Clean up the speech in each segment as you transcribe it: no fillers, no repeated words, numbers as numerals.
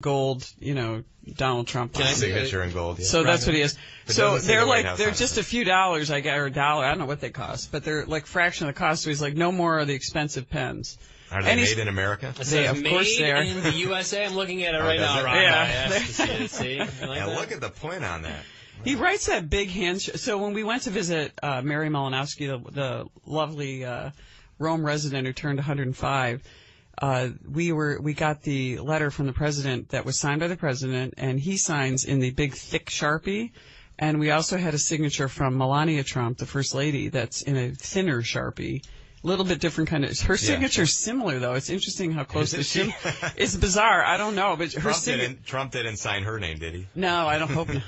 gold, Donald Trump signature in gold. Yeah. So that's what he is. So they're just a few dollars, I guess, or a dollar. I don't know what they cost, but they're like fraction of the cost. So he's like, no more of the expensive pens. Are they made in America? Of course they are. In the USA. I'm looking at it right now. Yeah. Look at the point on that. He writes that big handshake. So when we went to visit Mary Malinowski, the lovely Rome resident who turned 105. We got the letter from the president that was signed by the president, and he signs in the big thick Sharpie. And we also had a signature from Melania Trump, the first lady, that's in a thinner Sharpie. A little bit different kind of. Her signature's similar though. It's interesting how close it's bizarre. I don't know, but Trump didn't sign her name, did he? No, I don't hope not.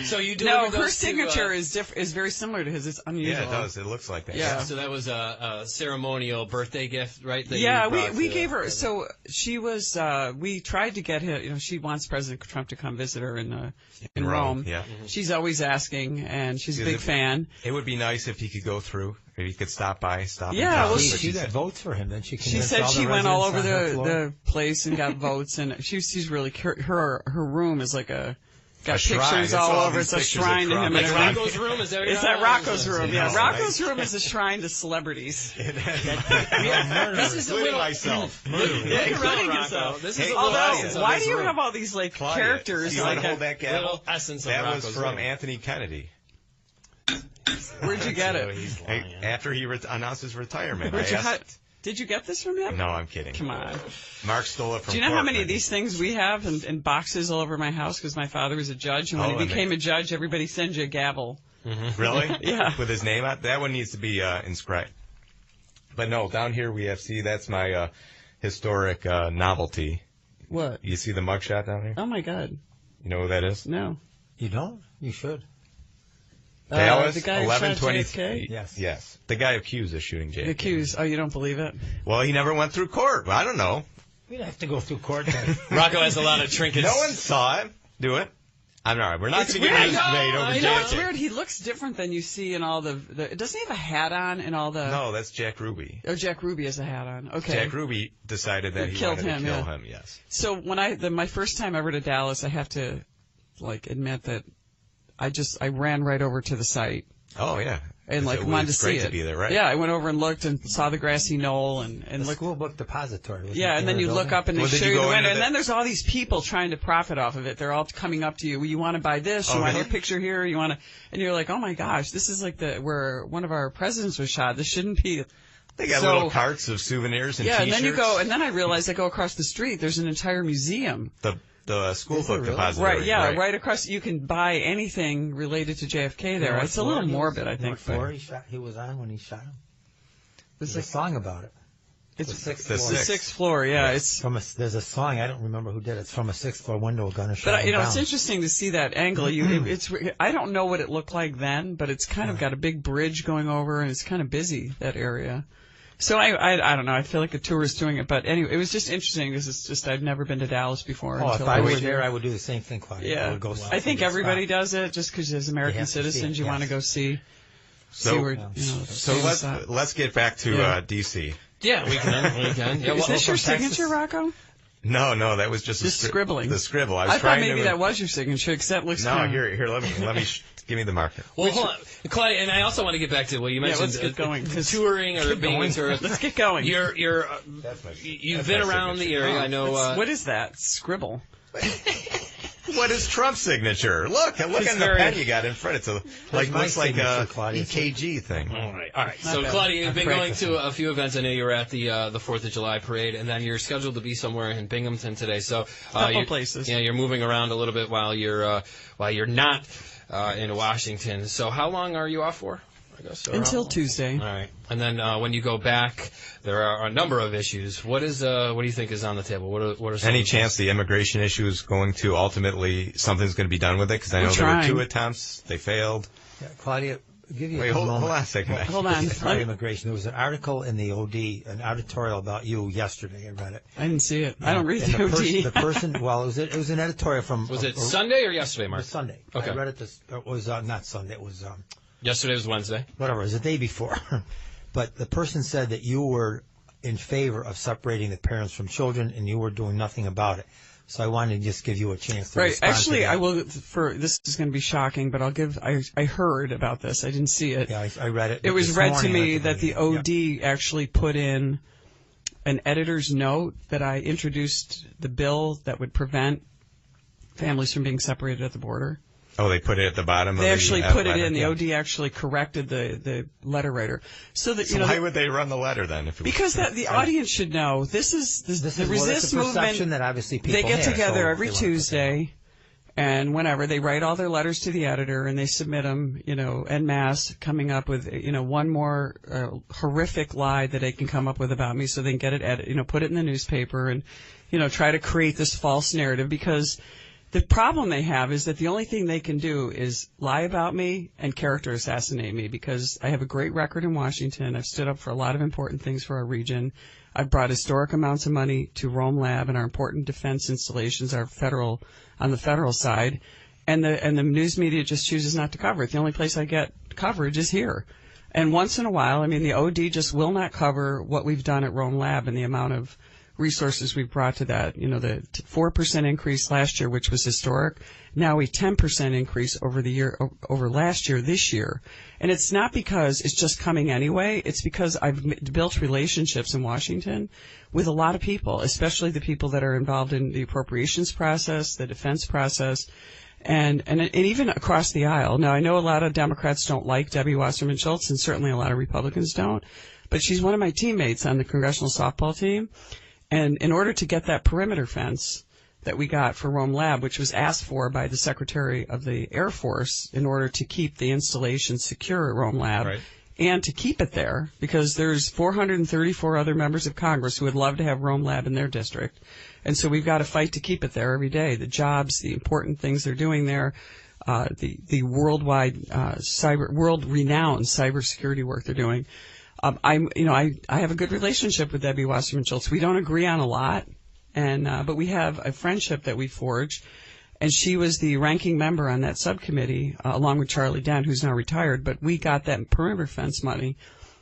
So you do. No, her signature is very similar to his. It's unusual. Yeah, it does. It looks like that. Yeah. So that was a ceremonial birthday gift, right? We gave her. So she was. We tried to get her. She wants President Trump to come visit her in Rome. Yeah. Mm-hmm. She's always asking, and she's a big fan. It would be nice if he could go through. Maybe you could stop by. Yeah, well, she got votes for him. Then she said she went all over the place and got votes, and she's really her room is like got pictures all over. It's a shrine to him. Like Rocco's room is there? Is that Rocco's room? Yeah, Rocco's room is a shrine to celebrities. This is a little myself. Including yourself. This is why do you have all these characters? You want to hold that gavel? Essence of that was from Anthony Kennedy. Where'd you get it? After he announced his retirement. Did you get this from him? No, I'm kidding. Come on. Mark stole it from Do you know how many of these things we have in boxes all over my house? Because my father was a judge, and when he became a judge, everybody sends you a gavel. Mm-hmm. Really? Yeah. With his name on it? That one needs to be inscribed. But no, down here we have, that's my historic novelty. What? You see the mugshot down here? Oh, my God. You know who that is? No. You don't? You should. Dallas, the guy 11/23. Yes. The guy accused of shooting JFK. Accused. Oh, you don't believe it? Well, he never went through court. I don't know. We don't have to go through court. Rocco has a lot of trinkets. No one saw him do it. I'm all right. We're not going to get news made over JFK. It's weird. He looks different than you see in all the. Doesn't he have a hat on in all the? No, that's Jack Ruby. Oh, Jack Ruby has a hat on. Okay. Jack Ruby decided that he wanted to kill him. Yes. So when my first time ever to Dallas, I have to admit that I ran right over to the site. Oh, yeah. And wanted to see it. It's great to be there, right? Yeah, I went over and looked and saw the grassy knoll and the school book depository. Yeah, and then you look up and they show you the window, and then there's all these people trying to profit off of it. They're all coming up to you. You want to buy this? You want your picture here? You want to? And you're like, oh my gosh, this is like where one of our presidents was shot. This shouldn't be. They got little carts of souvenirs and T-shirts. Yeah, and then I realized I go across the street. There's an entire museum. The school book depository. Right, yeah, right across. You can buy anything related to JFK there. It's a little morbid, I think. What floor he was on when he shot him? There's a song about it. It's the sixth floor. The sixth floor, yeah. It's there's a song, I don't remember who did it. It's from a sixth floor window, a gunner shot him down. It's interesting to see that angle. I don't know what it looked like then, but it's kind of got a big bridge going over, and it's kind of busy, that area. So I don't know. I feel like a tourist doing it, but anyway, it was just interesting because it's just I've never been to Dallas before. Oh, if I were there, I would do the same thing, Claudia. Yeah, I would go I think everybody does it just because as American citizens, you want to go see. Let's get back to D.C. Yeah, we can. Yeah, is this your signature, Rocco? No, that was just scribbling. The scribble. I thought maybe that was your signature, because that looks. No, here. Let me. Give me the marker. Well, hold on, Claudia, and I also want to get back to what you mentioned. Let's get going. Touring or being a tourist. Let's get going. You've been around the area. I know. What is that? Scribble. What is Trump's signature? Look at the pen you got in front. It's looks like a EKG thing. All right. So, Claudia, you've been going to a few events. I know you were at the 4th of July parade, and then you're scheduled to be somewhere in Binghamton today. So, couple places. Yeah, you're moving around a little bit while you're not in Washington. So, how long are you off for? I guess until Tuesday. All right, and then when you go back, there are a number of issues. What do you think is on the table? What are some any chance the immigration issue is going to ultimately something's going to be done with it? Because I know there were 2 attempts, they failed. Yeah, Claudia, I'll give you hold on a second. Hold on. Immigration. There was an article in the OD, an editorial about you yesterday. I read it. I didn't see it. I don't read the OD. The person, it was an editorial from. Was it Sunday or yesterday, Mark? It was Sunday. Okay. I read it. It was not Sunday. It was. Yesterday was Wednesday. Whatever, it was the day before. But the person said that you were in favor of separating the parents from children, and you were doing nothing about it. So I wanted to just give you a chance to Right. respond Actually, to that. I will. This is going to be shocking, but I heard about this. I didn't see it. Yeah, I read it. It was this read to morning me at the that the beginning. OD actually put in an editor's note that I introduced the bill that would prevent families from being separated at the border. Oh, they put it at the bottom. They of actually the put it letter. in. The OD actually corrected the letter writer. So that So why would they run the letter then? If it because was, the audience should know this is the Well, resist it's a movement. perception that obviously people They get have, together so every they want to put that Tuesday, and whenever they write all their letters to the editor and they submit them, en masse, coming up with one more horrific lie that they can come up with about me, so they can get it put it in the newspaper and try to create this false narrative because. The problem they have is that the only thing they can do is lie about me and character assassinate me because I have a great record in Washington. I've stood up for a lot of important things for our region. I've brought historic amounts of money to Rome Lab and our important defense installations, on the federal side, and the news media just chooses not to cover it. The only place I get coverage is here. And once in a while, the OD just will not cover what we've done at Rome Lab and the amount of resources we've brought to that. The 4% increase last year, which was historic, now a 10% increase over last year, this year. And it's not because it's just coming anyway. It's because I've built relationships in Washington with a lot of people, especially the people that are involved in the appropriations process, the defense process, and even across the aisle. Now, I know a lot of Democrats don't like Debbie Wasserman Schultz, and certainly a lot of Republicans don't, but she's one of my teammates on the congressional softball team. And in order to get that perimeter fence that we got for Rome Lab, which was asked for by the Secretary of the Air Force in order to keep the installation secure at Rome Lab, right. And to keep it there, because there's 434 other members of Congress who would love to have Rome Lab in their district. And so we've got to fight to keep it there every day. The jobs, the important things they're doing there, the worldwide, world-renowned cybersecurity work they're doing. I have a good relationship with Debbie Wasserman Schultz. We don't agree on a lot, but we have a friendship that we forged. And she was the ranking member on that subcommittee, along with Charlie Dent, who's now retired. But we got that perimeter fence money.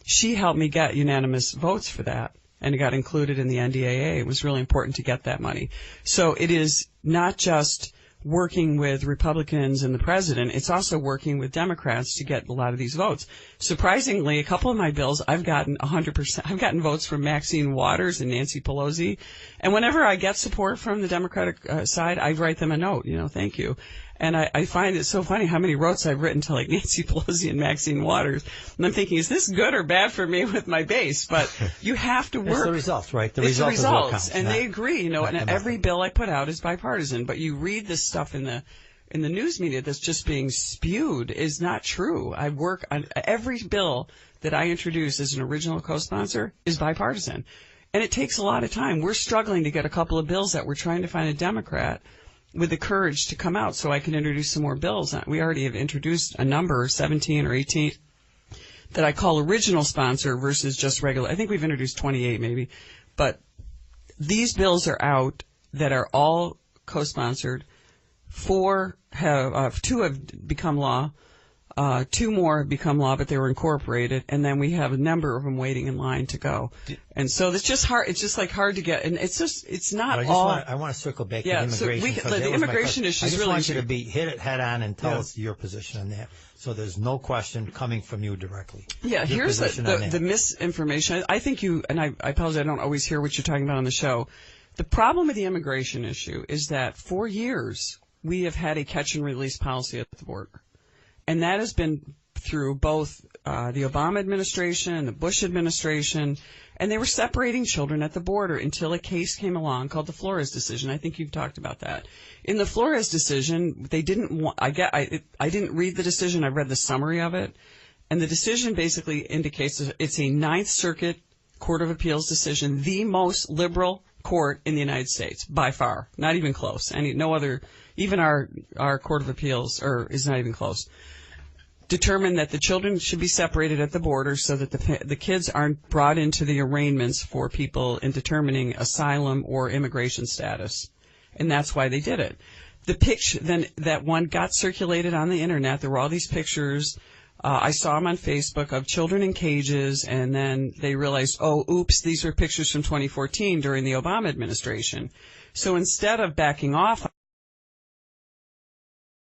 She helped me get unanimous votes for that, and it got included in the NDAA. It was really important to get that money. So it is not just working with Republicans and the president, it's also working with Democrats to get a lot of these votes. Surprisingly, a couple of my bills, I've gotten 100%. I've gotten votes from Maxine Waters and Nancy Pelosi. And whenever I get support from the Democratic side, I write them a note, thank you. And I find it so funny how many notes I've written to like Nancy Pelosi and Maxine Waters. And I'm thinking, is this good or bad for me with my base? But you have to work. It's the results, right? It's the results. Is what counts, and they agree, and every bill I put out is bipartisan. But you read this stuff in the news media that's just being spewed is not true. I work on every bill that I introduce as an original co-sponsor is bipartisan. And it takes a lot of time. We're struggling to get a couple of bills that we're trying to find a Democrat with the courage to come out so I can introduce some more bills. We already have introduced a number, 17 or 18, that I call original sponsor versus just regular. I think we've introduced 28 maybe. But these bills are out that are all co-sponsored. 2 have become law. 2 more have become law, but they were incorporated, and then we have a number of them waiting in line to go. And so it's just hard. It's just hard to get, and it's not all. I want to circle back to immigration. So the immigration issue is really. I just want you to hit it head on and tell us your position on that. So there's no question coming from you directly. Yeah, here's the misinformation. I think and I apologize, I don't always hear what you're talking about on the show. The problem with the immigration issue is that for years we have had a catch and release policy at the border. And that has been through both the Obama administration and the Bush administration, and they were separating children at the border until a case came along called the Flores decision. I think you've talked about that. In the Flores decision, they didn't want. I didn't read the decision. I read the summary of it, and the decision basically indicates that it's a Ninth Circuit Court of Appeals decision, the most liberal court in the United States by far, not even close. No other, even our Court of Appeals is not even close. Determined that the children should be separated at the border so that the kids aren't brought into the arraignments for people in determining asylum or immigration status. And that's why they did it. The picture then that one got circulated on the internet, there were all these pictures I saw them on Facebook of children in cages, and then they realized, oh, oops, these were pictures from 2014 during the Obama administration. So instead of backing off